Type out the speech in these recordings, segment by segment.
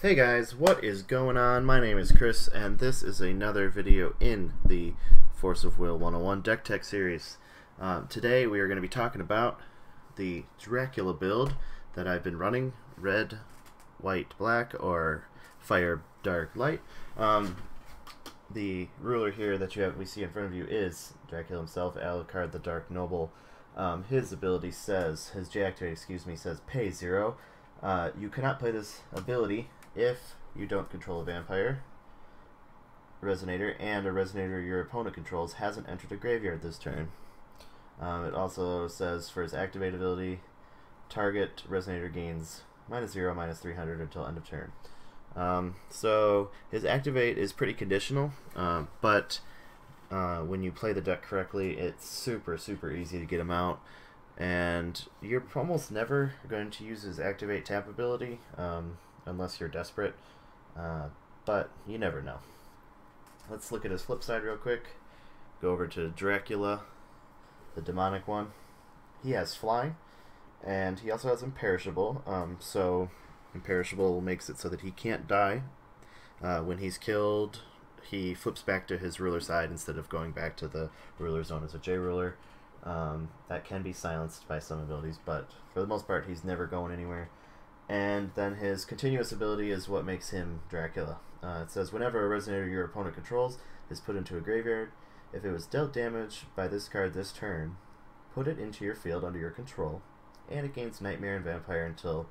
Hey guys, what is going on? My name is Chris, and this is another video in the Force of Will 101 deck tech series. Today we are going to be talking about the Dracula build that I've been running, red, white, black, or fire, dark, light. The ruler here that we see in front of you is Dracula himself, Alucard the Dark Noble. His ability says, his J-activate, says pay 0. You cannot play this ability if you don't control a vampire, resonator, and a resonator your opponent controls hasn't entered a graveyard this turn. It also says for his activate ability, target resonator gains -0, -300 until end of turn. So his activate is pretty conditional, but when you play the deck correctly, it's super easy to get him out. And you're almost never going to use his activate tap ability unless you're desperate, but you never know. Let's look at his flip side real quick. Go over to Dracula, the demonic one. He has flying, and he also has imperishable. So imperishable makes it so that he can't die. When he's killed, he flips back to his ruler side instead of going back to the ruler zone as a J ruler. That can be silenced by some abilities, but for the most part he's never going anywhere. And then his continuous ability is what makes him Dracula. It says whenever a resonator your opponent controls is put into a graveyard, if it was dealt damage by this card this turn, put it into your field under your control, and it gains Nightmare and Vampire until,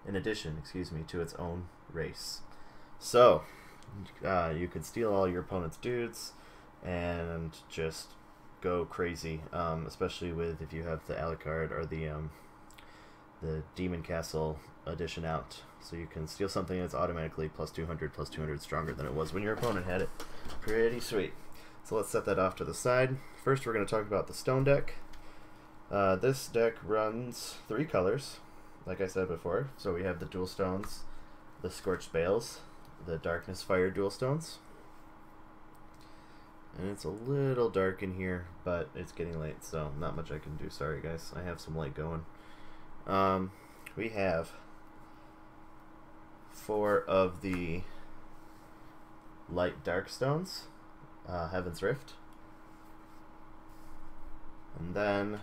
in addition, to its own race. So you can steal all your opponent's dudes and just go crazy, especially with if you have the Alucard or the Demon Castle edition out. So you can steal something that's automatically +200 stronger than it was when your opponent had it. Pretty sweet. So let's set that off to the side. First we're going to talk about the stone deck. This deck runs 3 colors, like I said before. So we have the dual stones, the Scorched Bales, the Darkness Fire dual stones. And it's a little dark in here, but it's getting late, so not much I can do. Sorry guys, I have some light going. We have 4 of the light dark stones, Heaven's Rift, and then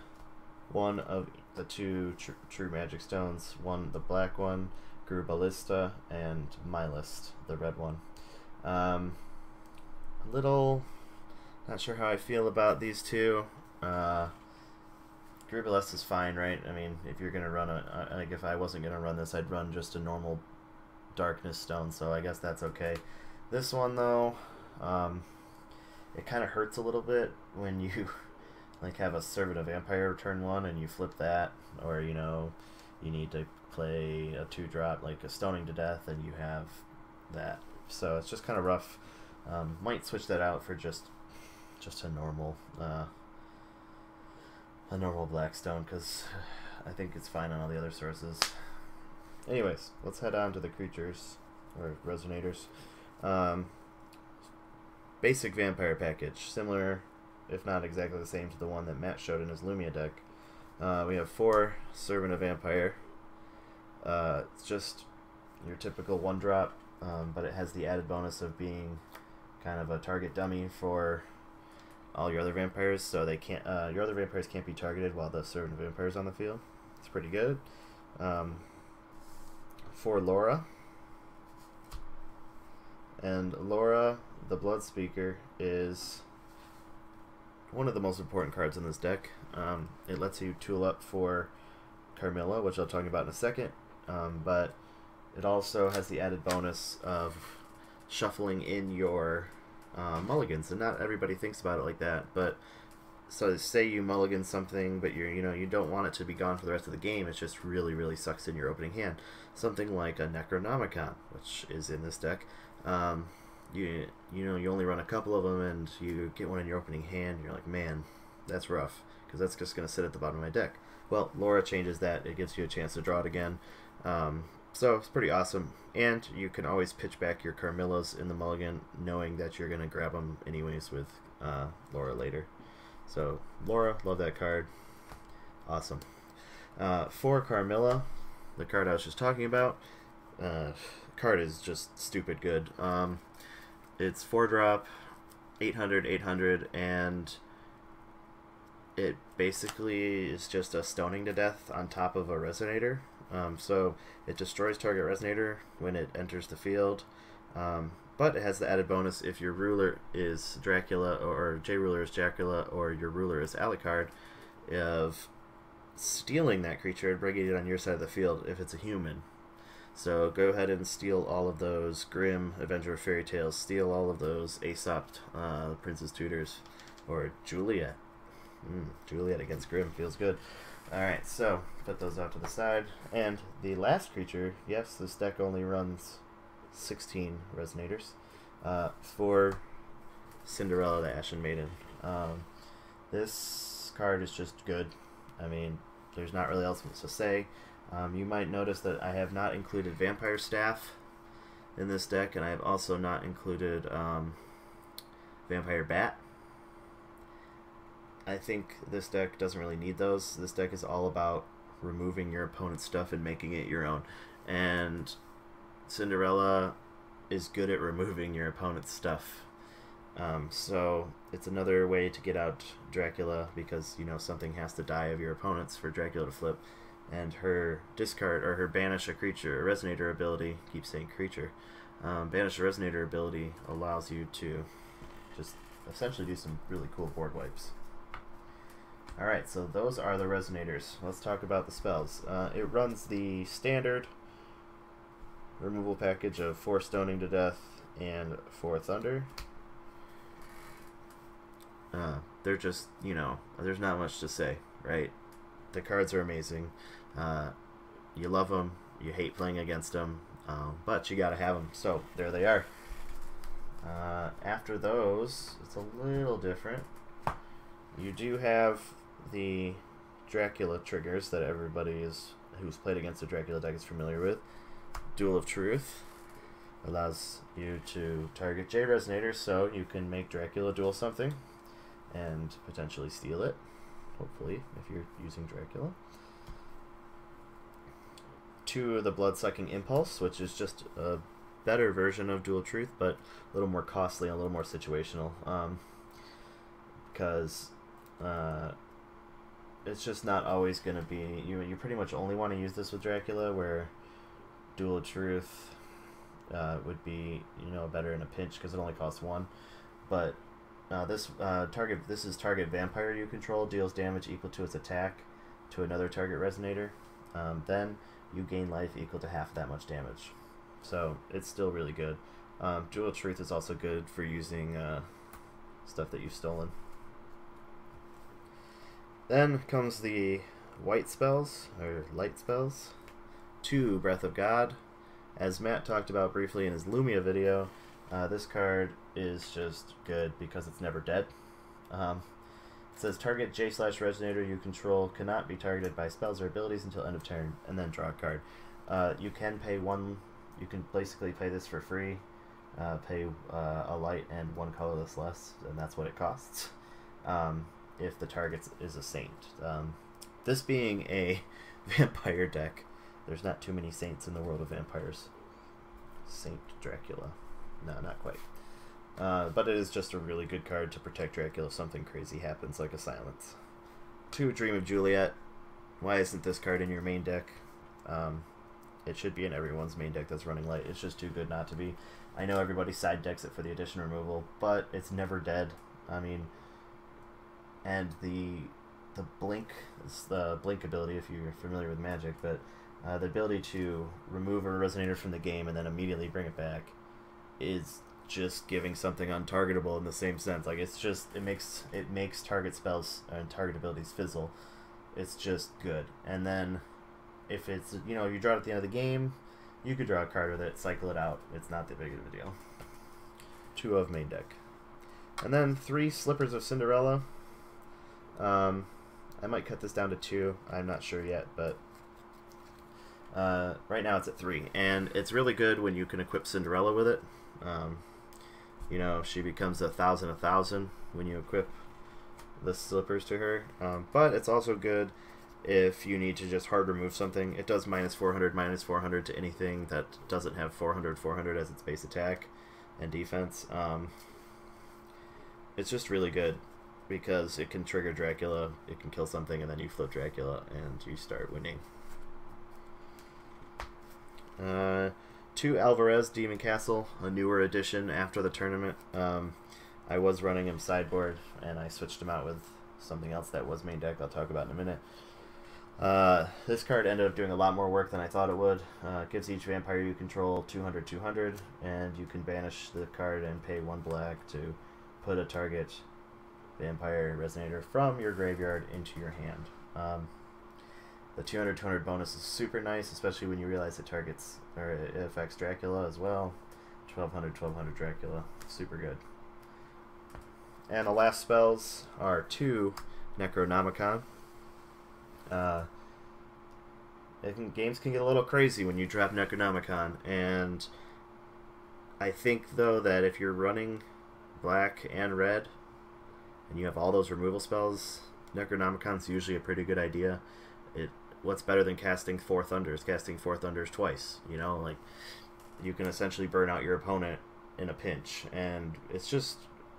1 of the 2 true magic stones, the black one, Guru Ballista, and My List, the red one. Not sure how I feel about these two. Guru Ballista is fine, right? I mean, if you're gonna run like if I wasn't gonna run this, I'd run just a normal darkness stone, so I guess that's okay. This one though, it kind of hurts a little bit when you like have a Servant of Vampire turn 1 and you flip that, or you need to play a 2-drop like a Stoning to Death and you have that. So it's just kind of rough. Might switch that out for just a normal black stone, because I think it's fine on all the other sources. Anyways, let's head on to the creatures or resonators. Basic vampire package, similar if not exactly the same to the one that Matt showed in his Lumia deck. We have 4 Servant of Vampire. It's just your typical 1-drop, but it has the added bonus of being kind of a target dummy for all your other vampires, so they can't. Your other vampires can't be targeted while the Servant of Vampire is on the field. It's pretty good. For Lora, and Lora, the Blood Speaker, is one of the most important cards in this deck. It lets you tool up for Carmilla, which I'll talk about in a second, but it also has the added bonus of shuffling in your mulligans, and not everybody thinks about it like that. But so say you mulligan something, but you don't want it to be gone for the rest of the game. It just really sucks in your opening hand. Something like a Necronomicon, which is in this deck. You only run a couple of them, and you get one in your opening hand, and you're like, man, that's rough, because that's just going to sit at the bottom of my deck. Well, Lora changes that. It gives you a chance to draw it again. So it's pretty awesome, and you can always pitch back your Carmillas in the mulligan, knowing that you're going to grab them anyways with Lora later. So Lora, love that card. Awesome. For Carmilla, the card I was just talking about, card is just stupid good. It's 4-drop, 800, 800, and it basically is just a stoning to death on top of a resonator. So it destroys target resonator when it enters the field. But it has the added bonus if your ruler is Dracula, or J ruler is Dracula, or your ruler is Alucard, of stealing that creature and bringing it on your side of the field if it's a human. So go ahead and steal all of those Grimm, Avenger of Fairy Tales, steal all of those Aesop, Prince's Tutors, or Juliet. Juliet against Grimm feels good. Alright, so put those out to the side. And the last creature, yes, this deck only runs 16 resonators for Cinderella, the Ashen Maiden. This card is just good. I mean, there's not really else to say. You might notice that I have not included Vampire Staff in this deck, and I have also not included Vampire Bat. I think this deck doesn't really need those. This deck is all about removing your opponent's stuff and making it your own. And Cinderella is good at removing your opponent's stuff. So it's another way to get out Dracula, because you know something has to die of your opponents for Dracula to flip. And her discard, or her banish a creature, a resonator ability, keep saying creature, banish a resonator ability allows you to just essentially do some really cool board wipes. Alright, so those are the resonators. Let's talk about the spells. It runs the standard removal package of 4 Stoning to Death and 4 Thunder. They're just, you know, there's not much to say, right? The cards are amazing. You love them, you hate playing against them, but you gotta have them, so there they are. After those, it's a little different. You do have the Dracula triggers that everybody who's played against the Dracula deck is familiar with. Duel of Truth allows you to target J resonators, so you can make Dracula duel something and potentially steal it, hopefully, if you're using Dracula. 2 of the Bloodsucking Impulse, which is just a better version of Duel of Truth, but a little more costly and a little more situational, because it's just not always going to be... You pretty much only want to use this with Dracula, where Duel of Truth would be, you know, better in a pinch because it only costs 1. But this is target vampire you control, deals damage equal to its attack to another target resonator. Then you gain life equal to half that much damage. So it's still really good. Duel of Truth is also good for using stuff that you've stolen. Then comes the white spells, or light spells. 2 Breath of God. As Matt talked about briefly in his Lumia video, this card is just good because it's never dead. It says target J/resonator you control cannot be targeted by spells or abilities until end of turn, and then draw a card. You can pay 1. You can basically pay this for free. Pay a light and 1 colorless less, and that's what it costs. If the target is a saint. This being a vampire deck, there's not too many saints in the world of vampires. Saint Dracula. No, not quite. But it is just a really good card to protect Dracula if something crazy happens, like a silence. 2 Dream of Juliet. Why isn't this card in your main deck? It should be in everyone's main deck that's running light. It's just too good not to be. I know everybody side decks it for the addition removal, but it's never dead. I mean, and the blink, it's the blink ability if you're familiar with Magic, but the ability to remove a resonator from the game and then immediately bring it back is just giving something untargetable in the same sense. Like, it's just, it makes target spells and target abilities fizzle. It's just good. And then if it's, you know, you draw it at the end of the game, you could draw a card with it, cycle it out. It's not that big of a deal. 2 of main deck. And then 3 Slippers of Cinderella. I might cut this down to 2. I'm not sure yet, but right now it's at 3. And it's really good when you can equip Cinderella with it. You know, she becomes 1,000/1,000 when you equip the slippers to her. But it's also good if you need to just hard remove something. It does -400 to anything that doesn't have 400 as its base attack and defense. It's just really good because it can trigger Dracula, it can kill something, and then you flip Dracula and you start winning. 2 Alvarez, Demon Castle, a newer addition after the tournament. I was running him sideboard, and I switched him out with something else that was main deck I'll talk about in a minute. This card ended up doing a lot more work than I thought it would. It gives each vampire you control 200, and you can banish the card and pay 1 black to put a target vampire resonator from your graveyard into your hand. The 200 bonus is super nice, especially when you realize it targets, or it affects Dracula as well. 1200 Dracula, super good. And the last spells are 2 Necronomicon. Games can get a little crazy when you drop Necronomicon, and I think though that if you're running black and red and you have all those removal spells, Necronomicon's usually a pretty good idea. What's better than casting 4 Thunders? Casting 4 Thunders twice, you know, like you can essentially burn out your opponent in a pinch, and it's just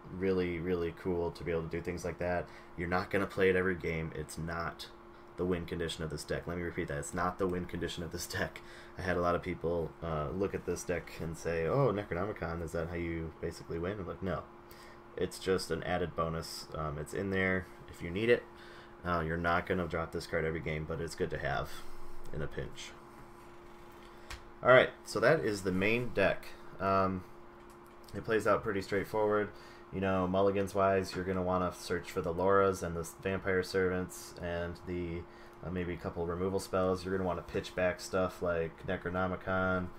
really, really cool to be able to do things like that. You're not going to play it every game. It's not the win condition of this deck. Let me repeat that. It's not the win condition of this deck. I had a lot of people look at this deck and say, oh, Necronomicon, is that how you basically win? I'm like, no. It's just an added bonus. It's in there if you need it. You're not going to drop this card every game, but it's good to have in a pinch. Alright, so that is the main deck. It plays out pretty straightforward. You know, mulligans wise, you're going to want to search for the Loras and the Vampire Servants and the maybe a couple removal spells. You're going to want to pitch back stuff like Necronomicon.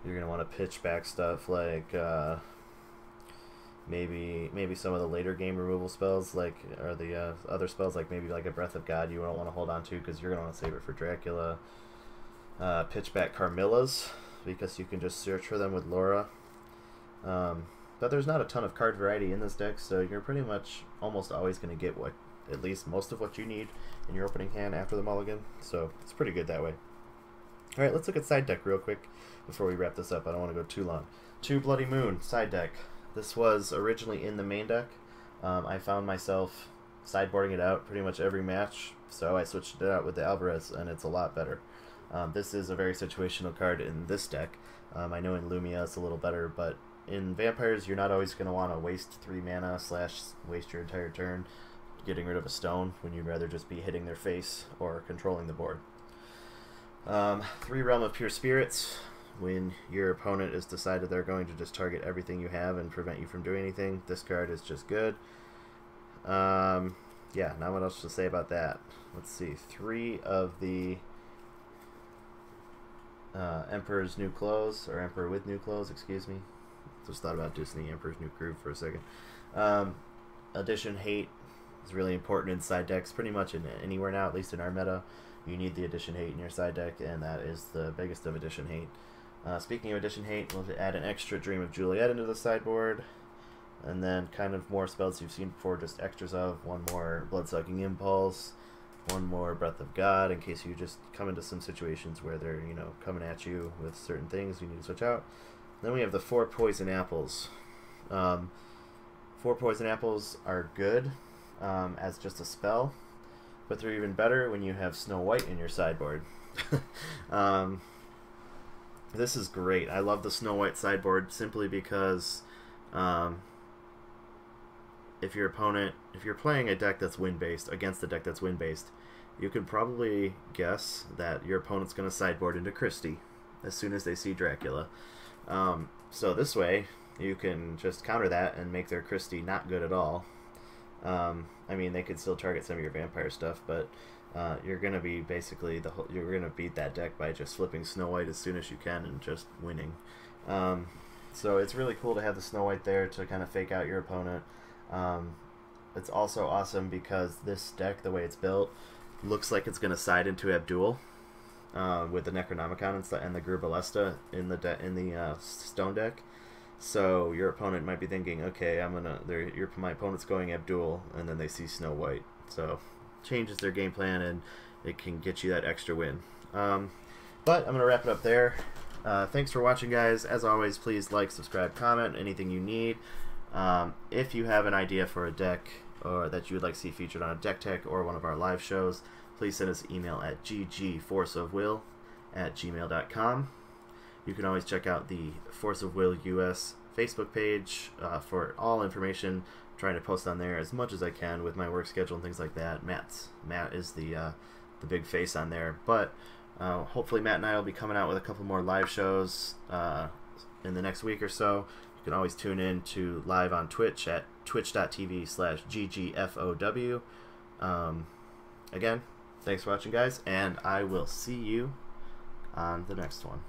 You're going to want to pitch back stuff like maybe some of the later game removal spells, like, or the other spells, like maybe like a Breath of God you don't want to hold on to because you're going to want to save it for Dracula. Pitch back Carmillas because you can just search for them with Lora. But there's not a ton of card variety in this deck, so you're pretty much almost always going to get at least most of what you need in your opening hand after the mulligan, so it's pretty good that way. Alright, let's look at side deck real quick before we wrap this up. I don't want to go too long. 2 Bloody Moon, side deck. This was originally in the main deck. I found myself sideboarding it out pretty much every match, so I switched it out with the Alvarez, and it's a lot better. This is a very situational card in this deck. I know in Lumia it's a little better, but in Vampires you're not always going to want to waste 3 mana / waste your entire turn getting rid of a stone when you'd rather just be hitting their face or controlling the board. 3 Realm of Pure Spirits. When your opponent has decided they're going to just target everything you have and prevent you from doing anything, this card is just good. Yeah, not what else to say about that. Let's see, 3 of the Emperor's New Clothes, or Emperor with New Clothes, excuse me. Just thought about Disney Emperor's New Groove for a second. Addition Hate is really important in side decks, pretty much in anywhere now, at least in our meta. You need the Addition Hate in your side deck, and that is the biggest of Addition Hate. Speaking of Addition Hate, we'll add an extra Dream of Juliet into the sideboard, and then kind of more spells you've seen before, just extras of. 1 more Bloodsucking Impulse, 1 more Breath of God, in case you just come into some situations where they're, you know, coming at you with certain things you need to switch out. Then we have the 4 Poison Apples. 4 Poison Apples are good as just a spell, but they're even better when you have Snow White in your sideboard. This is great. I love the Snow White sideboard simply because if you're playing a deck that's win-based against a deck that's win-based, you can probably guess that your opponent's going to sideboard into Christie as soon as they see Dracula. So this way, you can just counter that and make their Christie not good at all. I mean, they could still target some of your vampire stuff, but you're gonna be basically you're gonna beat that deck by just flipping Snow White as soon as you can and just winning. So it's really cool to have the Snow White there to kind of fake out your opponent. It's also awesome because this deck, the way it's built, looks like it's gonna side into Abdul with the Necronomicon and the Grubalesta in the stone deck. So your opponent might be thinking, okay, my opponent's going Abdul, and then they see Snow White. So changes their game plan, and it can get you that extra win. But I'm going to wrap it up there. Thanks for watching, guys. As always, please like, subscribe, comment, anything you need. If you have an idea for a deck or that you would like to see featured on a deck tech or one of our live shows, please send us an email at ggforceofwill@gmail.com. You can always check out the Force of Will US Facebook page for all information. I'm trying to post on there as much as I can with my work schedule and things like that. Matt is the big face on there, but hopefully Matt and I will be coming out with a couple more live shows in the next week or so. You can always tune in to live on Twitch at twitch.tv/ggfow. Again, thanks for watching, guys, and I will see you on the next one.